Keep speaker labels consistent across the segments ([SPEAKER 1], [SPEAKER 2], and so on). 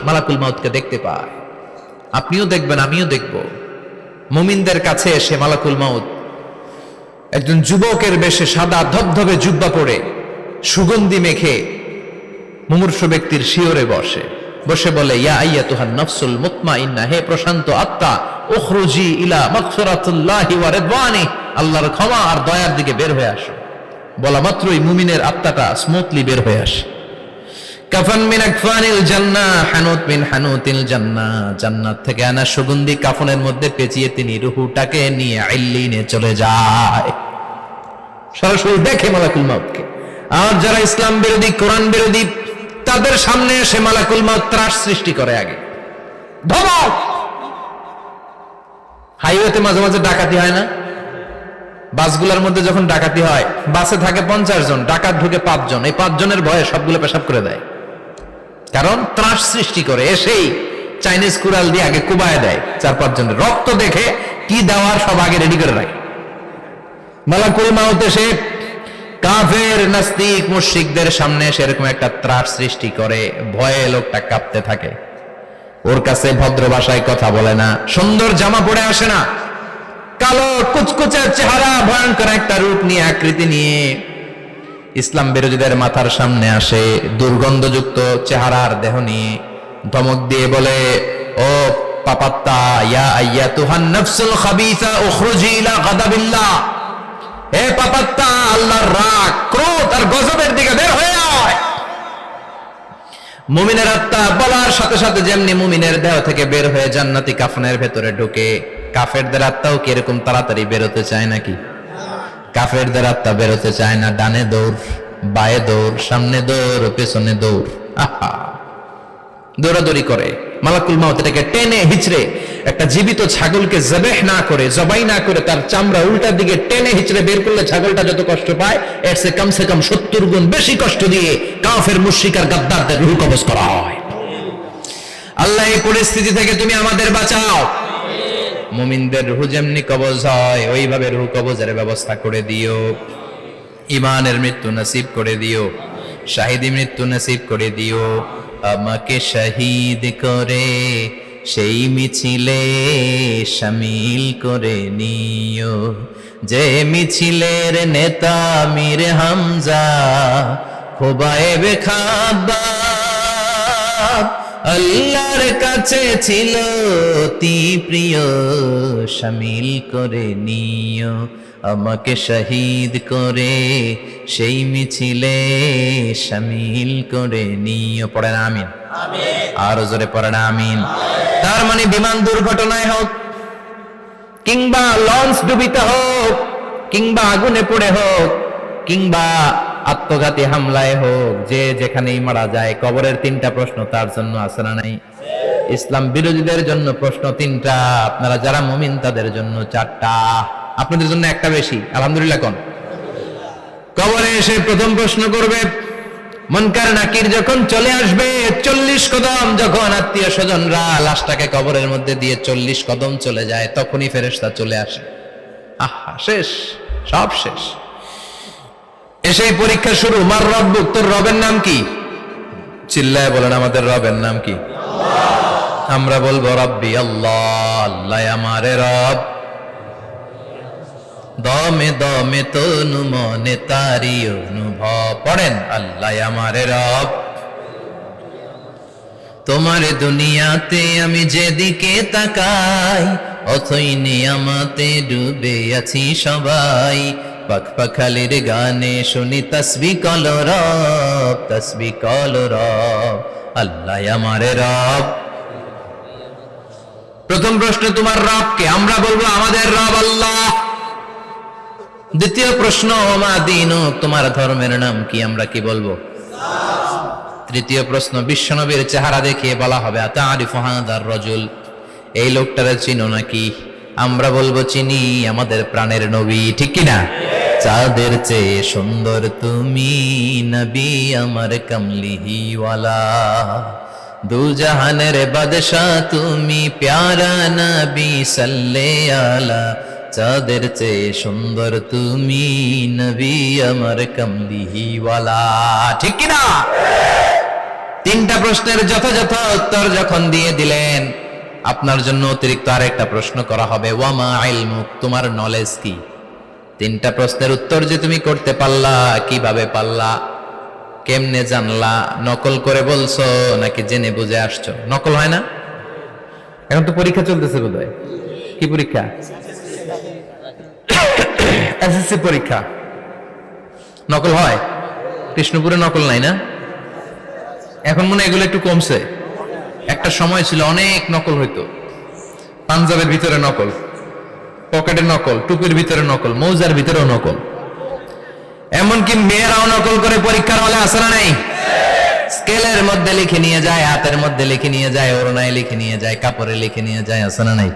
[SPEAKER 1] মালাকুল মাউতকে দেখতে পায়। আপনিও দেখবেন, আমিও দেখব। মুমিনদের কাছে এসে মালাকুল মাউত একজন যুবকের বেশে সাদা ধবধবে জুব্বা পরে সুগন্ধি মেখে মুমূর্ষু ব্যক্তির শিয়রে বসে বসে বলে, ইয়া আইয়াতুহান নাফসুল মুতমাইন্না, হে প্রশান্ত আত্মা, উখরুজি ইলা মাগফিরাতুল্লাহি ওয়া রিদওয়ানি, আল্লাহর ক্ষমা আর দয়ার দিকে বের হয়ে আসো। বলা মাত্রই মুমিনের আত্মাটা স্মুথলি বের হয়ে আসে। কাফান মিন আকফানিল জান্নাহ, হানুত মিন হানুতিল জান্নাহ, জান্নাত থেকে আনা সুগন্ধি কাফনের মধ্যে পেঁচিয়ে তিনি রূহটাকে নিয়ে ইল্লিনে চলে যায়। সরাসরি দেখে মালাকুল মাউতকে। আর যারা ইসলাম বিরোধী, কোরআন বিরোধী, তাদের সামনে এসে মালাকুল মাউত ত্রাস সৃষ্টি করে। আগে ধমক। হাইওয়েতে মাঝে মাঝে ডাকাতি হয় না? বাসগুলোর মধ্যে যখন ডাকাতি হয়, বাসে থাকে 50 জন, ডাকাত ঢুকে 5 জন, এই 5 জনের ভয়ে সবগুলো পেশাব করে দেয়। কারণ ত্রাস সৃষ্টি করে। এসেই চাইনিজ কুড়াল দিয়ে আগে কুবায় দেয় 4-5 জনের। রক্ত দেখে কি দেওয়ার সব আগে রেডি করে রাখে। মালাকুল মাউত এসে কাফের, নাস্তিক, মুশরিকদের সামনে সেরকম একটা ত্রাস সৃষ্টি করে। ভয়ে লোকটা কাঁপতে থাকে। ওর কাছে ভদ্র ভাষায় কথা বলে না, সুন্দর জামা পরে আসে না, কালো কুচকুচে চেহারা, ভয়ঙ্কর একটা রূপ নিয়ে, আকৃতি নিয়ে ইসলাম বিরোধীদের মাথার সামনে আসে। দুর্গন্ধযুক্ত চেহারার দেহ নিয়ে ধমক দিয়ে বলে, ও পাপাত্তা, ইয়া আইয়াতুহান নাফসুল খাবিসা উখরুজি ইলা গাদাবিল্লাহ, হে পাপাত্তা, আল্লাহর রাগ, ক্রোধ আর গজবের দিকে বের হয়ে আয়। মুমিনের আত্মা বলার সাথে সাথে যেমনি মুমিনের দেহ থেকে বের হয়ে জান্নাতি কাফনের ভেতরে ঢুকে, কাফেরদের আত্মাও কি এরকম তাড়াতাড়ি বেরোতে চায় নাকি? কাফেরদের আত্মা বেরোতে চায় না। ডানে দৌড়, বায়ে দৌড়, সামনে দৌড়, পেছনে দৌড়, আহা, দৌড়াদৌড়ি করে। মালাকুল মাউত এটাকে টেনে হিচড়ে, একটা জীবিত ছাগলকে জবাই না করে তার চামড়া উল্টার দিকে টেনে হিচড়ে বের করলে ছাগলটা যত কষ্ট পায়, এর চেয়ে কমসে কম 70 গুণ বেশি কষ্ট দিয়ে কাফের, মুশরিক আর গাদ্দারদের রূহ কবজ করা হয়। আল্লাহ, এই পরিস্থিতি থেকে তুমি আমাদের বাঁচাও। মুমিনদের রূহ যেমনি কবজ হয়, ওইভাবে রূহ কবজের ব্যবস্থা করে দিও। ইমানের মৃত্যু নসিব করে দিও, শাহিদি মৃত্যু নসিব করে দিও। আমাকে শহীদ করে সেই মিছিলে শামিল করে নিও, যে মিছিলের নেতা মীর হামজা, খোবায়েবে খাব্বাব, আল্লাহর কাছে ছিল অতি প্রিয়, শামিল করে নিও। আমাকে শহীদ করে সেই মিছিলে শামিল করে নিও। পড়েন আমিন। আর জোরে পড়েন আমিন। তার মানে বিমান দুর্ঘটনায় হোক, কিংবা লঞ্চ ডুবিতে হোক, কিংবা আগুনে পড়ে হোক, কিংবা আত্মঘাতী হামলায় হোক, যে যেখানেই মারা যায়, কবরের 3টা প্রশ্ন তার জন্য আছে না নাই? ইসলাম বিরোধীদের জন্য প্রশ্ন 3টা, আপনারা যারা মুমিন তাদের জন্য 4টা, আপনাদের জন্য একটা বেশি। আলহামদুলিল্লাহ কোন? কবরে এসে প্রথম প্রশ্ন করবে, মুনকার নাকির যখন চলে আসবে, 40 কদম যখন আত্মীয় স্বজনরা লাশটাকে কবরের মধ্যে দিয়ে 40 কদম চলে যায়, তখনই ফেরেশতা চলে আসে। আহা, শেষ, সব শেষ। এসেই পরীক্ষা শুরু। মার রব্বুক, তোর রবের নাম কি? চিল্লায় বলেন, আমাদের রবের নাম কি? আমরা বলবো রব্বি আল্লাহ, আল্লাহ আমারে রব। দমে দমে তনু মনে তারি অনুভব। পড়েন, আল্লাহ আমারে রব। তোমার দুনিয়াতে আমি যেদিকে তাকাই, অথই নিয়ামতে ডুবে আছি সবাই। পাখপাখালির গানে শুনি তসবিহ কল রব, তসবিহ কল রব, আল্লাহ আমারে রব। প্রথম প্রশ্ন, তোমার রব কে? আমরা বলবো আমাদের রব আল্লাহ। দ্বিতীয় প্রশ্ন, ওমা দীনুক, তোমার ধর্মের নাম কি? আমরা কি বলবো? তৃতীয় প্রশ্ন, বিশ্বনবীর চেহারা দেখিয়ে বলা হবে, আতারিফু হাদার রাজুল, এই লোকটারে চিনো নাকি? আমরা বলবো চিনি, আমাদের প্রাণের নবী, ঠিক কি না? চাঁদের চেয়ে সুন্দর তুমি নবী আমার কমলিহিওয়ালা, দু জাহানের বাদশাহ তুমি প্যারা নবী সাল্লে আলা, চাঁদের চেয়ে সুন্দর তুমি নবী আমার কমলিহিওয়ালা, ঠিক কি না? তিনটা প্রশ্নের যথাযথ উত্তর যখন দিয়ে দিলেন, আপনার জন্য অতিরিক্ত আরেকটা প্রশ্ন করা হবে, ওয়ামা ইলমুক, তোমার নলেজ কি? তিনটা প্রশ্নের উত্তর যে তুমি করতে পারলা, কিভাবে পারলা, কেমনে জানলা? নকল করে বলছো নাকি জেনে বুঝে আসছো? নকল হয় না? এখন তো পরীক্ষা চলতেছে বোধহয়। কি পরীক্ষা? এসএসসি পরীক্ষা। নকল হয়? কৃষ্ণপুরে নকল নাই না? এখন মনে হয় এগুলো একটু কমছে। একটা সময় ছিল অনেক নকল হইতো। পাঞ্জাবের ভিতরে নকল, পকেটে নকল, টুপির ভিতরে নকল, মৌজার ভিতরেও নকল। এমনকি মেয়েরাও নকল করে পরীক্ষার হলে আসে না নাই? স্কেলের মধ্যে লিখে নিয়ে যায়, হাতের মধ্যে লিখে নিয়ে যায়, ওড়নায় লিখে নিয়ে যায়, কাপড়ে লিখে নিয়ে যায়, আসে না নাই?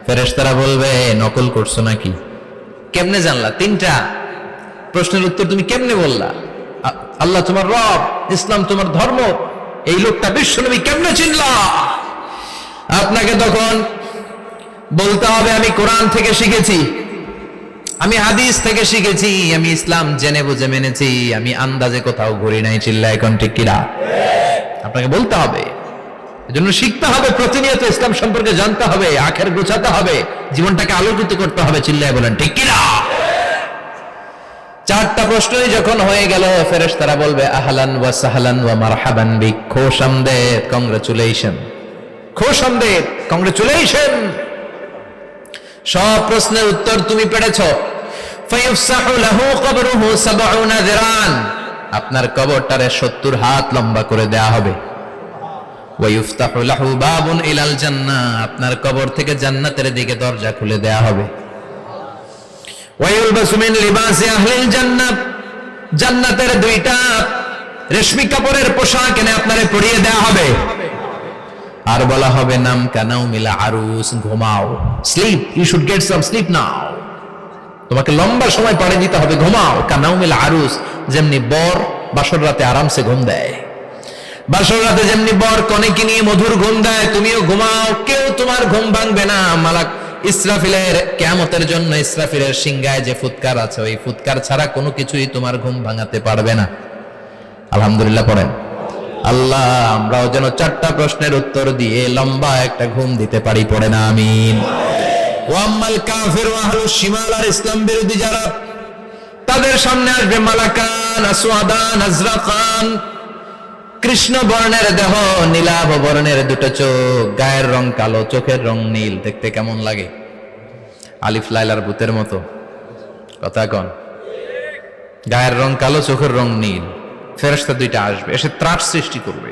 [SPEAKER 1] ফেরেশতারা বলবে নকল করছো নাকি? কেমনে জানলা? তিনটা প্রশ্নের উত্তর তুমি কেমনে বললা? আল্লাহ তোমার রব, ইসলাম তোমার ধর্ম, এই লোকটা বিশ্বনবী, কেমনে চিনলা? আপনাকে তখন বলতে হবে আমি কোরআন থেকে শিখেছি, আমি হাদিস থেকে শিখেছি, আমি ইসলাম জেনে বুঝে মেনেছি, আমি আন্দাজে কোথাও ঘুরি নাই। চিল্লা এখন ঠিক কিনা? আপনাকে বলতে হবে, এজন্য শিখতে হবে, প্রতিনিয়ত ইসলাম সম্পর্কে জানতে হবে, আখের গোছাতে হবে, জীবনটাকে আলোকিত করতে হবে। চিল্লায় বলেন ঠিক কিনা? চারটা প্রশ্নই যখন হয়ে গেল, ফেরেশতারা বলবে আহলান ওয়া সাহলান ওয়া মারহাবান বিক, খোশামদেদ, কংগ্রাচুলেশন, খোশামদেদ, কংগ্রাচুলেশন, সব প্রশ্নের উত্তর তুমি পেরেছো। ফায়ুফসাহু লাহু কবরুহু ৭০ যিরান, আপনার কবরটারে ৭০ হাত লম্বা করে দেয়া হবে। ওয়া ইফতাহু লাহু বাবুন ইলাল জান্নাহ, আপনার কবর থেকে জান্নাতের দিকে দরজা খুলে দেয়া হবে। ওয়া ইউলবাসু মিন লিবাসি আহলিল জান্নাহ, জান্নাতের দুইটা রেশমি কাপড়ের পোশাক এনে আপনারে পরিয়ে দেয়া হবে। আর বলা হবে নাম কানাউমিল আরুস, ঘুমাও, sleep, you should get some sleep now, তোমাকে লম্বা সময় পাড়ি দিতে হবে, ঘুমাও। কানাউমিল আরুস, যেমনি বর বাসর রাতে আরামসে ঘুম দেয়, বাসর রাতে যেমনি বর কনেকে নিয়ে মধুর ঘুম দেয়, তুমিও ঘুমাও, কেউ তোমার ঘুম ভাঙবে না। মালাক ইসরাফিলের, কিয়ামতের জন্য ইসরাফিলের সিংহায় যে ফুৎকার আছে, ওই ফুৎকার ছাড়া কোনো কিছুই তোমার ঘুম ভাঙাতে পারবে না। আলহামদুলিল্লাহ পড়েন। আল্লাহ আমরাও যেন চারটা প্রশ্নের উত্তর দিয়ে লম্বা একটা ঘুম দিতে পারি, পড়ে না আমিন। ওয়াম্মাল কাফির ওয়া আহলুশ শিমাল, আর ইসলাম বিরোধী যারা, তাদের সামনে আসবে মালাকান আসওয়াদান আজরাকান, কৃষ্ণ বর্ণের দেহ, নীলাভ বর্ণের দুটো চোখ, গায়ের রং কালো, চোখের রং নীল। দেখতে কেমন লাগে? আলিফ লাইলার ভূতের মতো। কথা কন। গায়ের রং কালো, চোখের রং নীল। ফেরেশতা দুইটা আসবে, এসে ত্রাস সৃষ্টি করবে,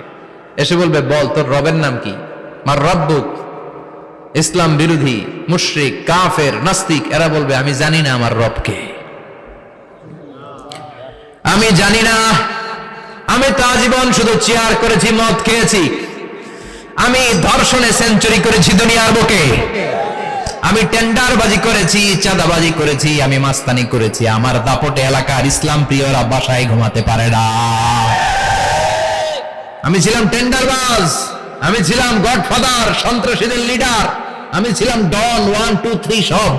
[SPEAKER 1] এসে বলবে বল তোর রবের নাম কি? মার রব্বুক। ইসলাম বিরোধী মুশরিক, কাফের, নাস্তিক এরা বলবে আমি জানি না আমার রবকে, আমি জানি না, আমি তো আজীবন শুধু চেয়ার করেছি, মদ খেয়েছি, আমি ধর্ষণে সেঞ্চুরি করেছি দুনিয়ার বুকে, আমি টেন্ডারবাজি করেছি, চাঁদাবাজি করেছি, আমি মাস্তানি করেছি, আমার দাপটে এলাকার ইসলাম প্রিয়রা বাসায় ঘুমাতে পারে না। আমি ছিলাম টেন্ডারবাজ, আমি ছিলাম গডফাদার, সন্ত্রাসীদের লিডার, আমি ছিলাম ডন 1 2 3 সব,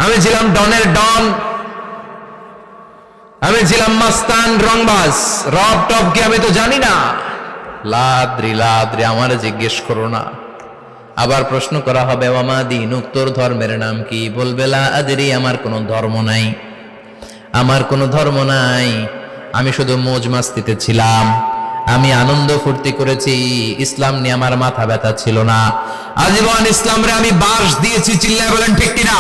[SPEAKER 1] আমি ছিলাম ডনের ডন, আমি ছিলাম মাস্তান, রংবাজ, রব টপ কি আমি তো জানি না। লাদ্রি লাদ্রি, আমার জিজ্ঞেস করো না। আবার প্রশ্ন করা হবে ওয়ামা দীনুক, তোর ধর্মের নাম কি? বলবে লা আদরি, আমার কোনো ধর্ম নাই, আমার কোনো ধর্ম নাই, আমি শুধু মৌজ মাস্তিতে ছিলাম, আমি আনন্দ ফুর্তি করেছি, ইসলাম নিয়ে আমার মাথা ব্যথা ছিল না, আজীবন ইসলামরে আমি বাস দিয়েছি। চিল্লায় বলেন ঠিক কিনা?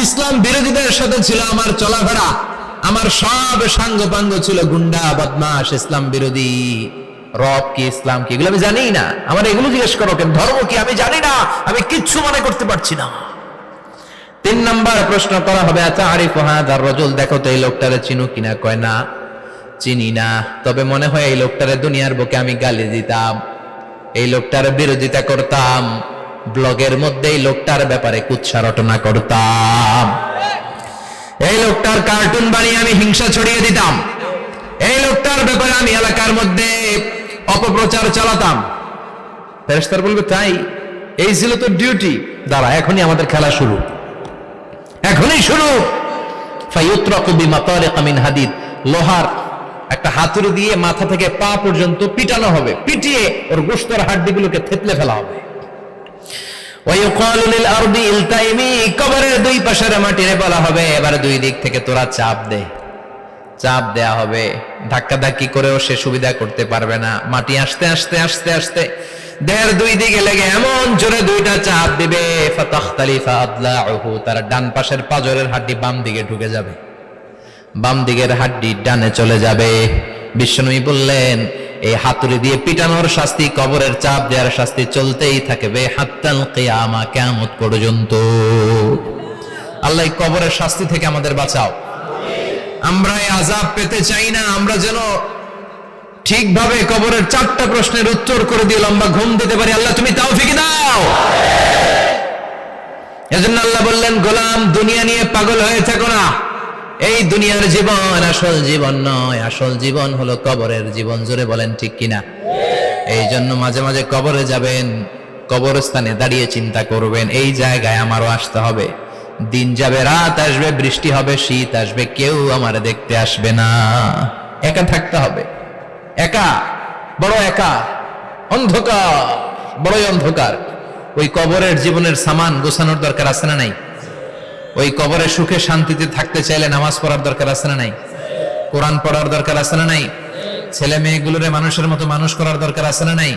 [SPEAKER 1] ইসলাম বিরোধীদের সাথে ছিল আমার চলাফেরা, আমার সব সাঙ্গ পাঙ্গ ছিল গুন্ডা বদমাশ, ইসলাম বিরোধী। রব কি, ইসলাম কি, এগুলো আমি জানি না, আমার এগুলো জিজ্ঞেস করো কেন? ধর্ম কি আমি জানি না, আমি কিচ্ছু মনে করতে পারছি না। 3 নম্বর প্রশ্ন করা হবে আচ্ছা আরিফ হাদার রাজুল, দেখো তো এই লোকটারে চিনো কিনা? কয় না, চিনি না, তবে মনে হয় এই লোকটারে দুনিয়ার বুকে আমি গালি দিতাম, এই লোকটার বিরোধিতা করতাম, ব্লগের মধ্যে এই লোকটার ব্যাপারে কুৎসা রটনা করতাম, এই লোকটার কার্টুন বানিয়ে আমি হিংসা ছড়িয়ে দিতাম, এই লোকটার ব্যাপারে আমি এলাকার মধ্যে অপপ্রচার চালাতাম। ফেরেশতারা বলবে তাই, এই ছিল তো ডিউটি, দাঁড়া এখনই আমাদের খেলা শুরু, এখনই শুরু। ফায়ুতরাকু বিমাতারিক মিন হাদিদ, লোহার একটা হাতুড়ি দিয়ে মাথা থেকে পা পর্যন্ত পিটানো হবে, পিটিয়ে ওর গোশতের হাড্ডিগুলোকে থেতলে ফেলা হবে। ওয়ায়ুকালু লিল আরদি ইলতাইমি, কবরের দুই পাশের মাটিরে বলা হবে এবার দুই দিক থেকে তোরা চাপ দে। চাপ দেয়া হবে, ধাক্কাধাক্কি করেও সে সুবিধা করতে পারবে না। মাটি আস্তে আস্তে আস্তে আস্তে দেহের দুই দিকে লেগে এমন জোরে দুইটা চাপ দিবে, ফাতাখতালিফা আদলাউহু, তার ডান পাশের পাজরের হাড্ডি বাম দিকে ঢুকে যাবে, বাম দিকের হাড্ডি ডানে চলে যাবে। বিশ্বনবী বললেন এই হাতুড়ি দিয়ে পিটানোর শাস্তি, কবরের চাপ দেওয়ার শাস্তি চলতেই থাকবে হাত্তাল কিয়ামা, কিয়ামত পর্যন্ত। আল্লাহ এই কবরের শাস্তি থেকে আমাদের বাঁচাও। আমরা এই আযাব পেতে চাই না, আমরা যেন ঠিকভাবে কবরের 4টা প্রশ্নের উত্তর করে দিয়ে লম্বা ঘুম দিতে পারি। আল্লাহ তুমি তৌফিক দাও। এজন্য আল্লাহ বললেন, গোলাম দুনিয়া নিয়ে পাগল হয়ে থেকো না। এই দুনিয়ার জীবন আসল জীবন নয়, আসল জীবন হলো কবরের জীবন। জোরে বলেন ঠিক কিনা? এই জন্য মাঝে মাঝে কবরে যাবেন, কবরস্থানে দাঁড়িয়ে চিন্তা করবেন এই জায়গায় আমারও আসতে হবে। দিন যাবে, রাত আসবে, বৃষ্টি হবে, শীত আসবে, কেউ আমার দেখতে আসবে না। একা থাকতে হবে, একা, বড় একা, অন্ধকার, বড়ই অন্ধকার। ওই কবরের জীবনের সামান গোছানোর দরকার আছে না নাই? ওই কবরে সুখে শান্তিতে থাকতে চাইলে নামাজ পড়ার দরকার আছে না নাই? কোরআন পড়ার দরকার আছে না নাই? ছেলে মেয়েগুলোরে মানুষের মতো মানুষ করার দরকার আছে না নাই?